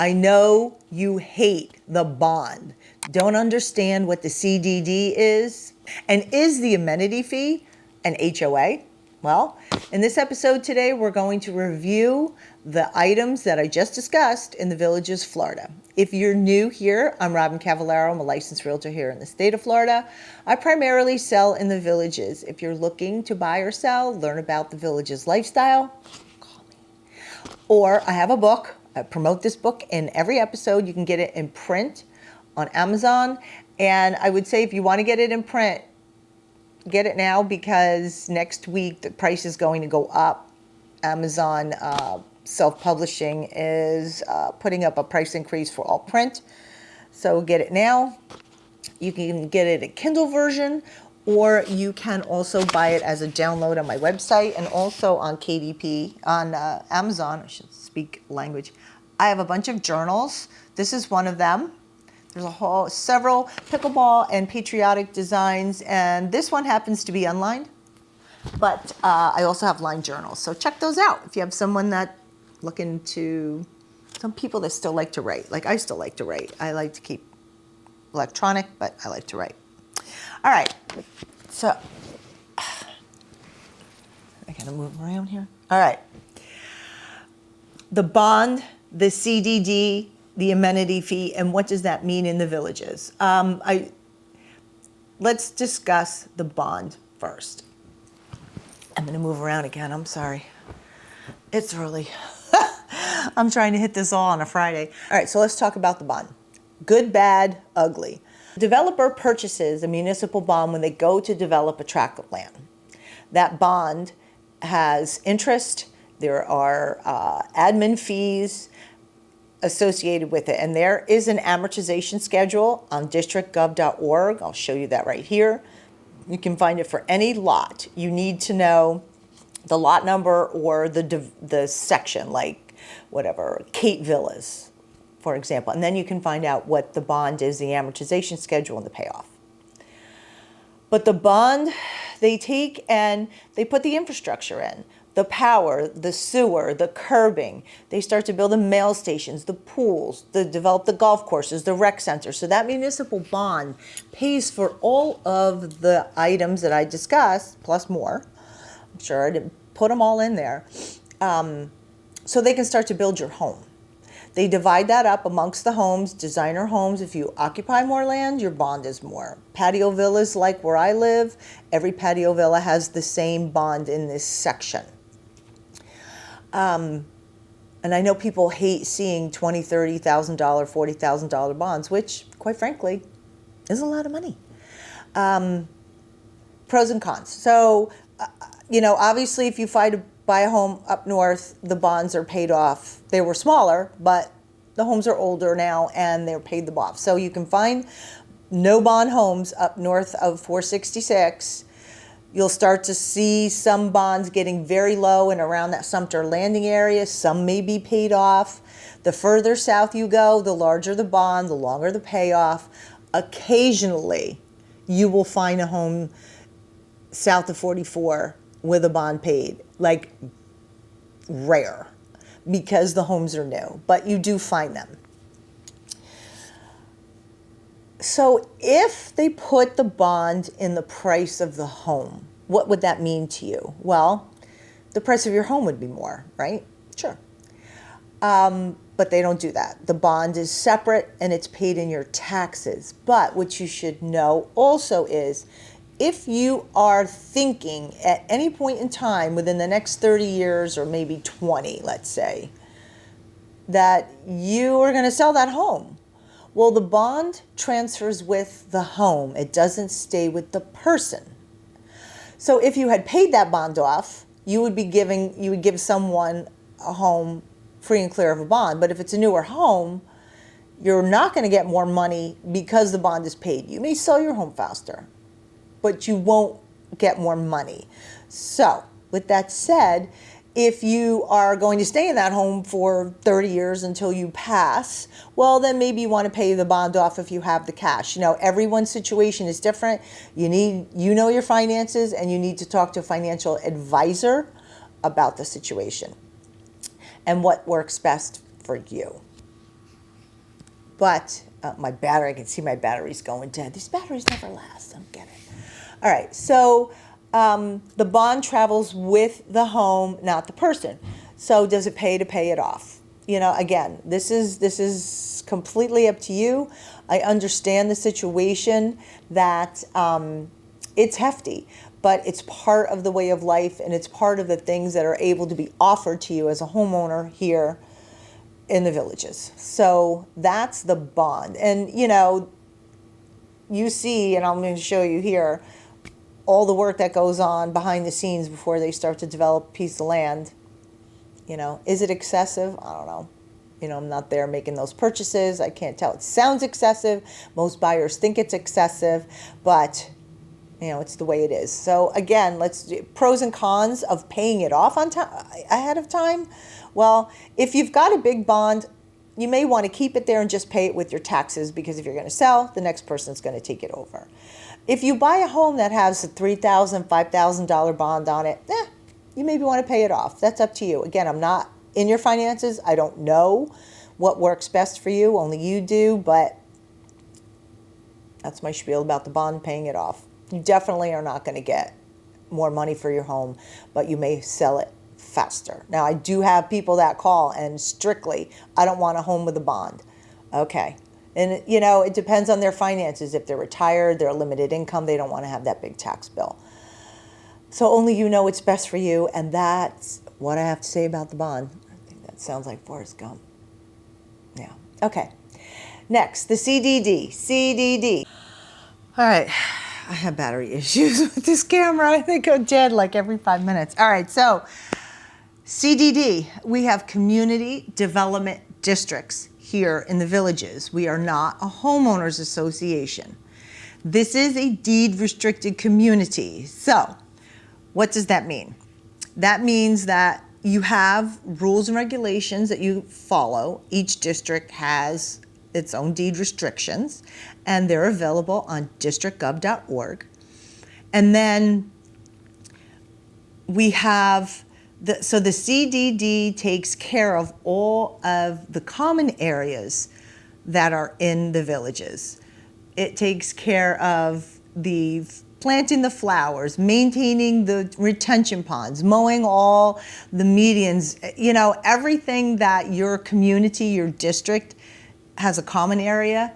I know you hate the bond, don't understand what the CDD is, and is the amenity fee an HOA? Well, in this episode today, we're going to review the items that I just discussed in the Villages, Florida. If you're new here, I'm Robyn Cavallaro. I'm a licensed realtor here in the state of Florida. I primarily sell in the Villages. If you're looking to buy or sell, learn about the Villages lifestyle, call me. Or I have a book. I promote this book in every episode. You can get it in print on Amazon. And I would say if you want to get it in print, get it now, because next week the price is going to go up. Amazon self-publishing is putting up a price increase for all print. So get it now. You can get it a Kindle version, or you can also buy it as a download on my website and also on KDP, on Amazon. I should speak language. I have a bunch of journals. This is one of them. There's several pickleball and patriotic designs, and this one happens to be unlined, but I also have lined journals. So check those out if you have someone that looking to, some people that still like to write. Like I still like to write. I like to keep electronic, but I like to write. All right, so I gotta move around here. All right, the bond, the CDD, the amenity fee, and what does that mean in the Villages? Let's discuss the bond first. I'm gonna move around again, I'm sorry. It's early. I'm trying to hit this all on a Friday. All right, so let's talk about the bond. Good, bad, ugly. The developer purchases a municipal bond when they go to develop a tract of land. That bond has interest, there are admin fees associated with it. And there is an amortization schedule on districtgov.org. I'll show you that right here. You can find it for any lot. You need to know the lot number or the section, like whatever, Kate Villas, for example. And then you can find out what the bond is, the amortization schedule, and the payoff. But the bond, they take and they put the infrastructure in. The power, the sewer, the curbing. They start to build the mail stations, the pools, they develop the golf courses, the rec center. So that municipal bond pays for all of the items that I discussed, plus more. I'm sure I didn't put them all in there. So they can start to build your home. They divide that up amongst the homes, designer homes. If you occupy more land, your bond is more. Patio villas, like where I live, every patio villa has the same bond in this section. And I know people hate seeing $20,000, $30,000, $40,000 bonds, which, quite frankly, is a lot of money. Pros and cons. So, obviously, if you buy a home up north, the bonds are paid off. They were smaller, but the homes are older now, and they're paid them off. So you can find no bond homes up north of 466. You'll start to see some bonds getting very low and around that Sumter Landing area. Some may be paid off. The further south you go, the larger the bond, the longer the payoff. Occasionally, you will find a home south of 44 with a bond paid, like rare, because the homes are new, but you do find them. So if they put the bond in the price of the home, what would that mean to you? Well, the price of your home would be more, right? Sure. But they don't do that. The bond is separate and it's paid in your taxes. But what you should know also is, if you are thinking at any point in time within the next 30 years or maybe 20, let's say, that you are going to sell that home, well, the bond transfers with the home. It doesn't stay with the person. So if you had paid that bond off, you would give someone a home free and clear of a bond. But if it's a newer home, you're not going to get more money because the bond is paid. You may sell your home faster, but you won't get more money. So with that said, if you are going to stay in that home for 30 years until you pass, well, then maybe you want to pay the bond off if you have the cash. Everyone's situation is different. You know your finances, and you need to talk to a financial advisor about the situation and what works best for you. But my battery, I can see my battery's going dead. These batteries never last. I don't get it. All right, so the bond travels with the home, not the person. So does it pay to pay it off? You know, again, this is completely up to you. I understand the situation that it's hefty, but it's part of the way of life, and it's part of the things that are able to be offered to you as a homeowner here in the villages. So that's the bond. And you know, you see, and I'm going to show you here, all the work that goes on behind the scenes before they start to develop a piece of land. You know, is it excessive? I don't know. You know, I'm not there making those purchases. I can't tell. It sounds excessive. Most buyers think it's excessive, but you know, it's the way it is. So again, let's do pros and cons of paying it off on time, ahead of time. Well, if you've got a big bond, you may want to keep it there and just pay it with your taxes, because if you're going to sell, the next person's going to take it over. If you buy a home that has a $3,000, $5,000 bond on it, you maybe want to pay it off. That's up to you. Again, I'm not in your finances. I don't know what works best for you. Only you do, but that's my spiel about the bond, paying it off. You definitely are not going to get more money for your home, but you may sell it faster. Now, I do have people that call and strictly, I don't want a home with a bond. Okay. And, you know, it depends on their finances. If they're retired, they're limited income, they don't want to have that big tax bill. So only you know what's best for you, and that's what I have to say about the bond. I think that sounds like Forrest Gump. Yeah. Okay. Next, the CDD. CDD. All right. I have battery issues with this camera. They go dead like every 5 minutes. All right. So CDD, we have community development districts here in the villages. We are not a homeowners association. This is a deed restricted community. So what does that mean? That means that you have rules and regulations that you follow. Each district has its own deed restrictions, and they're available on districtgov.org. And then we have so the CDD takes care of all of the common areas that are in the villages. It takes care of the planting the flowers, maintaining the retention ponds, mowing all the medians, you know, everything that your community, your district has a common area,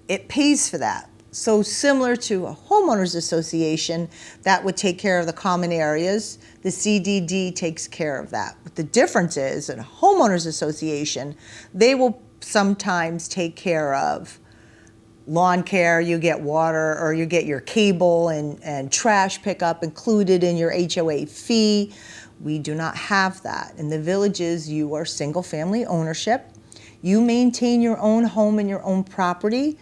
it pays for that. So similar to a homeowners association that would take care of the common areas, the CDD takes care of that. But the difference is, in a homeowners association, they will sometimes take care of lawn care, you get water, or you get your cable and trash pickup included in your HOA fee. We do not have that. In the villages, you are single family ownership. You maintain your own home and your own property,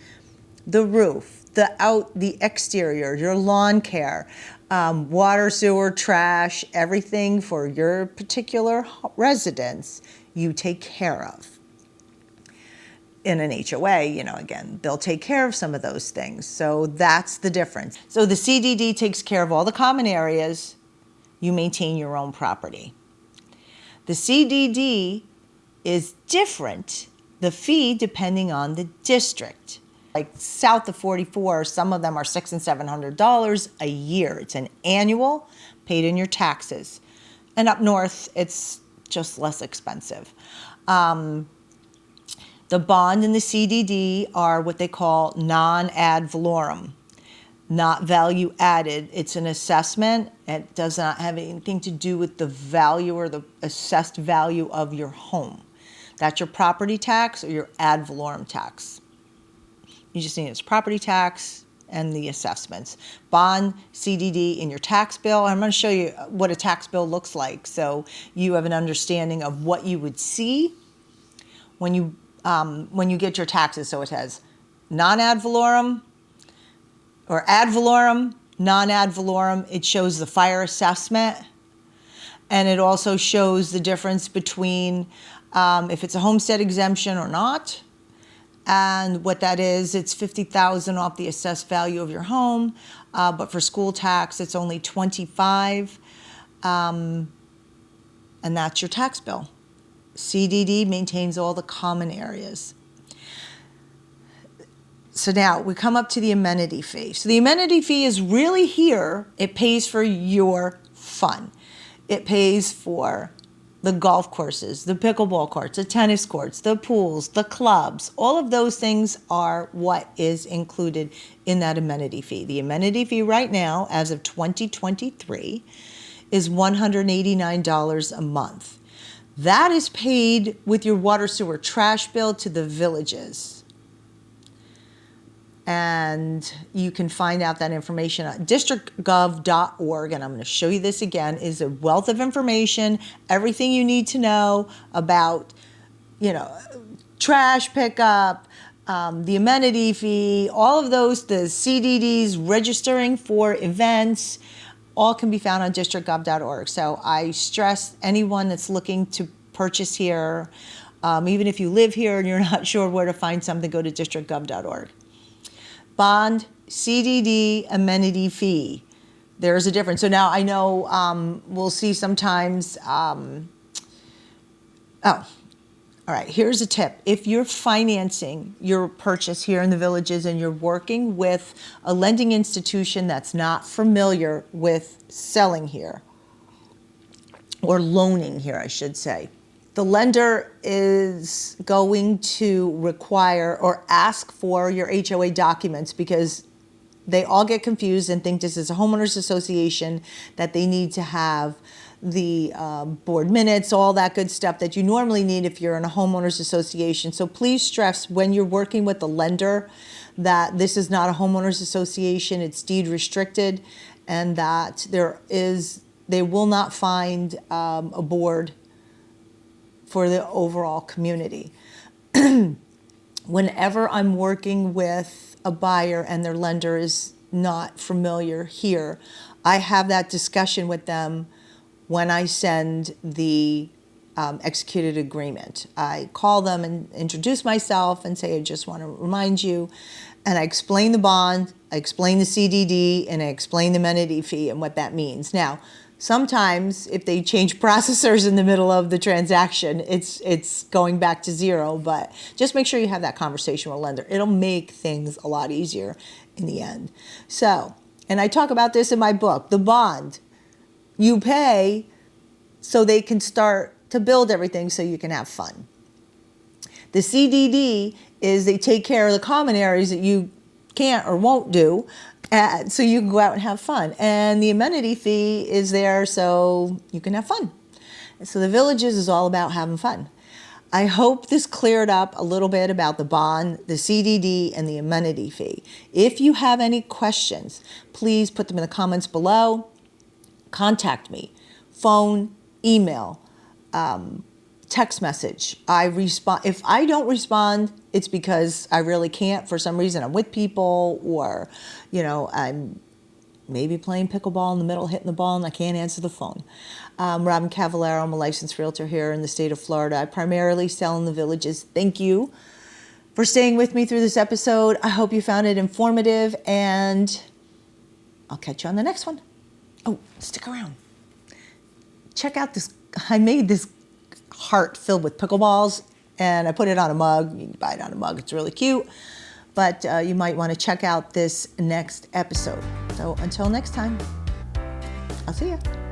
the roof, the exterior, your lawn care, water, sewer, trash, everything for your particular residence, you take care of. In an HOA, you know, again, they'll take care of some of those things. So that's the difference. So the CDD takes care of all the common areas. You maintain your own property. The CDD is different, the fee, depending on the district. Like south of 44, some of them are $600 and $700 a year. It's an annual, paid in your taxes. And up north, it's just less expensive. The bond and the CDD are what they call non-ad valorem, not value added. It's an assessment. It does not have anything to do with the value or the assessed value of your home. That's your property tax or your ad valorem tax. You just need its property tax and the assessments. Bond, CDD in your tax bill. I'm going to show you what a tax bill looks like so you have an understanding of what you would see when you get your taxes. So it has non-ad valorem or ad valorem, non-ad valorem. It shows the fire assessment, and it also shows the difference between if it's a homestead exemption or not. And what that is, it's $50,000 off the assessed value of your home, but for school tax, it's only $25,000, and that's your tax bill. CDD maintains all the common areas. So now we come up to the amenity fee. So the amenity fee is really here. It pays for your fun. It pays for the golf courses, the pickleball courts, the tennis courts, the pools, the clubs. All of those things are what is included in that amenity fee. The amenity fee right now, as of 2023, is $189 a month. That is paid with your water, sewer, trash bill to the villages. And you can find out that information at districtgov.org. And I'm going to show you this again. Is a wealth of information, everything you need to know about, trash pickup, the amenity fee, all of those, the CDDs, registering for events, all can be found on districtgov.org. So I stress anyone that's looking to purchase here, even if you live here and you're not sure where to find something, go to districtgov.org. Bond, CDD, amenity fee. There's a difference. So now I know we'll see sometimes, all right, here's a tip. If you're financing your purchase here in the villages and you're working with a lending institution that's not familiar with selling here, or loaning here, I should say, the lender is going to require or ask for your HOA documents because they all get confused and think this is a homeowners association, that they need to have the board minutes, all that good stuff that you normally need if you're in a homeowners association. So please stress when you're working with the lender that this is not a homeowners association, it's deed restricted, and that they will not find a board for the overall community. Whenever I'm working with a buyer and their lender is not familiar here, I have that discussion with them when I send the executed agreement. I call them and introduce myself and say, I just want to remind you, and I explain the bond, I explain the CDD, and I explain the amenity fee and what that means. Now, sometimes if they change processors in the middle of the transaction, it's going back to zero, but just make sure you have that conversation with a lender. It'll make things a lot easier in the end. So, and I talk about this in my book, the bond. You pay so they can start to build everything so you can have fun. The CDD is they take care of the common areas that you can't or won't do, so you can go out and have fun. And the amenity fee is there so you can have fun. So the villages is all about having fun. I hope this cleared up a little bit about the bond, the CDD, and the amenity fee. If you have any questions, please put them in the comments below. Contact me, phone, email, text message. I respond. If I don't respond, it's because I really can't. For some reason, I'm with people, or, I'm maybe playing pickleball in the middle, hitting the ball, and I can't answer the phone. Robyn Cavallaro, I'm a licensed realtor here in the state of Florida. I primarily sell in the villages. Thank you for staying with me through this episode. I hope you found it informative, and I'll catch you on the next one. Oh, stick around. Check out this. I made this heart filled with pickleballs, and I put it on a mug. You can buy it on a mug. It's really cute. But you might want to check out this next episode. So until next time, I'll see you.